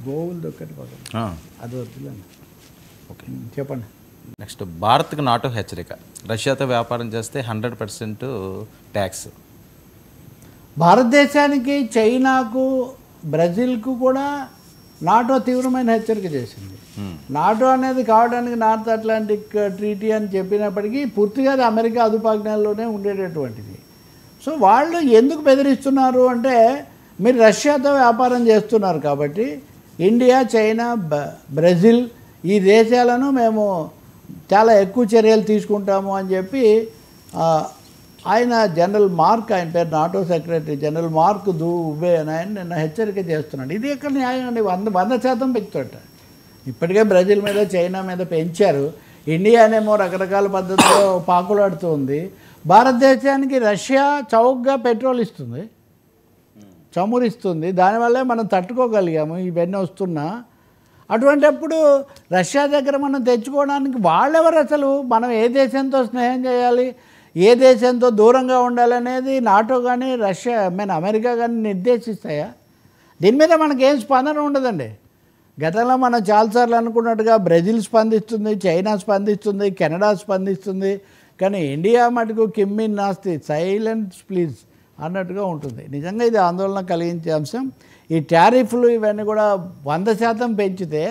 గోవులది ఒక్కటి పక్కన అది వద్దులేండి. ఓకే చెప్పండి. నెక్స్ట్ భారత్కు నాటో హెచ్చరిక, రష్యాతో వ్యాపారం చేస్తే 100% ట్యాక్స్. భారతదేశానికి, చైనాకు, బ్రెజిల్కు కూడా నాటో తీవ్రమైన హెచ్చరిక చేసింది. నాటో అనేది కావడానికి నార్త్ అట్లాంటిక్ ట్రీటీ అని చెప్పినప్పటికీ పూర్తిగా అది అమెరికా అదుపాజ్ఞాల్లోనే ఉండేటటువంటిది. సో వాళ్ళు ఎందుకు బెదిరిస్తున్నారు అంటే, మీరు రష్యాతో వ్యాపారం చేస్తున్నారు కాబట్టి ఇండియా, చైనా, బ్రెజిల్ ఈ దేశాలను మేము చాలా ఎక్కువ చర్యలు తీసుకుంటాము అని చెప్పి ఆయన జనరల్ మార్క్, ఆయన పేరు నాటో సెక్రటరీ జనరల్ మార్క్ దుబే అని ఆయన నిన్న హెచ్చరిక చేస్తున్నాడు. ఇది ఎక్కడ న్యాయం అండి? 100% పెంచుతాట. ఇప్పటికే బ్రెజిల్ మీద, చైనా మీద పెంచారు. ఇండియానేమో రకరకాల పద్ధతిలో పాకులాడుతూ ఉంది. భారతదేశానికి రష్యా చౌకగా పెట్రోల్ ఇస్తుంది, చమురిస్తుంది. దానివల్లే మనం తట్టుకోగలిగాము ఇవన్నీ వస్తున్నా. అటువంటిప్పుడు రష్యా దగ్గర మనం తెచ్చుకోవడానికి వాళ్ళెవరు అసలు? మనం ఏ దేశంతో స్నేహం చేయాలి, ఏ దేశంతో దూరంగా ఉండాలనేది నాటో కానీ రష్యా అమెరికా కానీ నిర్దేశిస్తాయా? దీని మీద మనకేం స్పందన ఉండదండి. గతంలో మనం చాలాసార్లు అనుకున్నట్టుగా బ్రెజిల్ స్పందిస్తుంది, చైనా స్పందిస్తుంది, కెనడా స్పందిస్తుంది. కానీ ఇండియా మటుకు కిమ్మిన్ నాస్తి, సైలెన్స్ ప్లీజ్ అన్నట్టుగా ఉంటుంది. నిజంగా ఇది ఆందోళన కలిగించే అంశం. ఈ టారిఫ్లు ఇవన్నీ కూడా 100% పెంచితే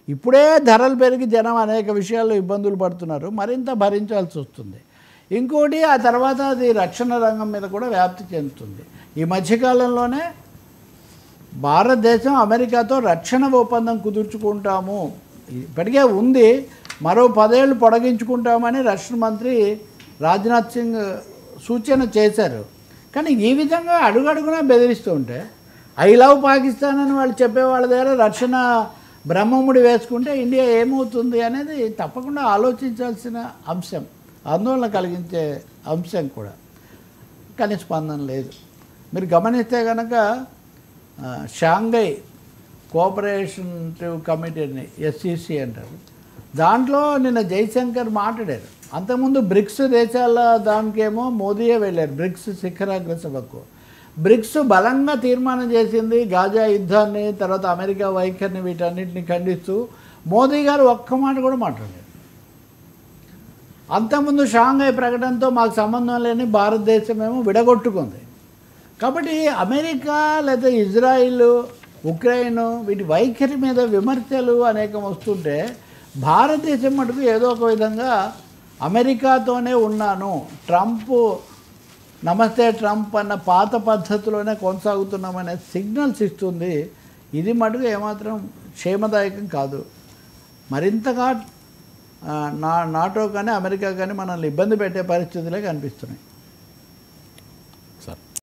ఇప్పుడే ధరలు పెరిగి జనం అనేక విషయాల్లో ఇబ్బందులు పడుతున్నారు, మరింత భరించాల్సి వస్తుంది. ఇంకోటి ఆ తర్వాత అది రక్షణ రంగం మీద కూడా వ్యాప్తి చెందుతుంది. ఈ మధ్యకాలంలోనే భారతదేశం అమెరికాతో రక్షణ ఒప్పందం కుదుర్చుకుంటాము, ఇప్పటికే ఉంది, మరో 10 ఏళ్ళు పొడిగించుకుంటామని రక్షణ మంత్రి రాజ్నాథ్ సింగ్ సూచన చేశారు. కానీ ఈ విధంగా అడుగడుగునా బెదిరిస్తూ ఉంటే, ఐ లవ్ పాకిస్తాన్ అని వాళ్ళు చెప్పే వాళ్ళ దగ్గర రక్షణ బ్రహ్మముడి వేసుకుంటే ఇండియా ఏమవుతుంది అనేది తప్పకుండా ఆలోచించాల్సిన అంశం, ఆందోళన కలిగించే అంశం కూడా. కానీ స్పందన లేదు. మీరు గమనిస్తే కనుక షాంఘై కోఆపరేటివ్ కమిటీని SCC అంటారు, దాంట్లో నిన్న జైశంకర్ మాట్లాడారు. అంతకుముందు బ్రిక్స్ దేశాల దానికేమో మోదీయే వెళ్ళారు, బ్రిక్స్ శిఖరాగ్ర సభకు. బ్రిక్స్ బలంగా తీర్మానం చేసింది గాజా యుద్ధాన్ని, తర్వాత అమెరికా వైఖరిని, వీటన్నిటిని ఖండిస్తూ. మోదీ గారు ఒక్క మాట కూడా మాట్లాడారు. అంతకుముందు షాంఘై ప్రకటనతో మాకు సంబంధం లేని భారతదేశమేమో విడగొట్టుకుంది. కాబట్టి అమెరికా లేదా ఇజ్రాయిల్, ఉక్రెయిన్ వీటి వైఖరి మీద విమర్శలు అనేకం వస్తుంటే భారతదేశం మటుకు ఏదో ఒక విధంగా అమెరికాతోనే ఉన్నాను, ట్రంప్ నమస్తే ట్రంప్ అన్న పాత పద్ధతిలోనే కొనసాగుతున్నామనే సిగ్నల్స్ ఇస్తుంది. ఇది మటుకు ఏమాత్రం క్షేమదాయకం కాదు. మరింతగా నాటో కానీ అమెరికా కానీ మనల్ని ఇబ్బంది పెట్టే పరిస్థితులే కనిపిస్తున్నాయి.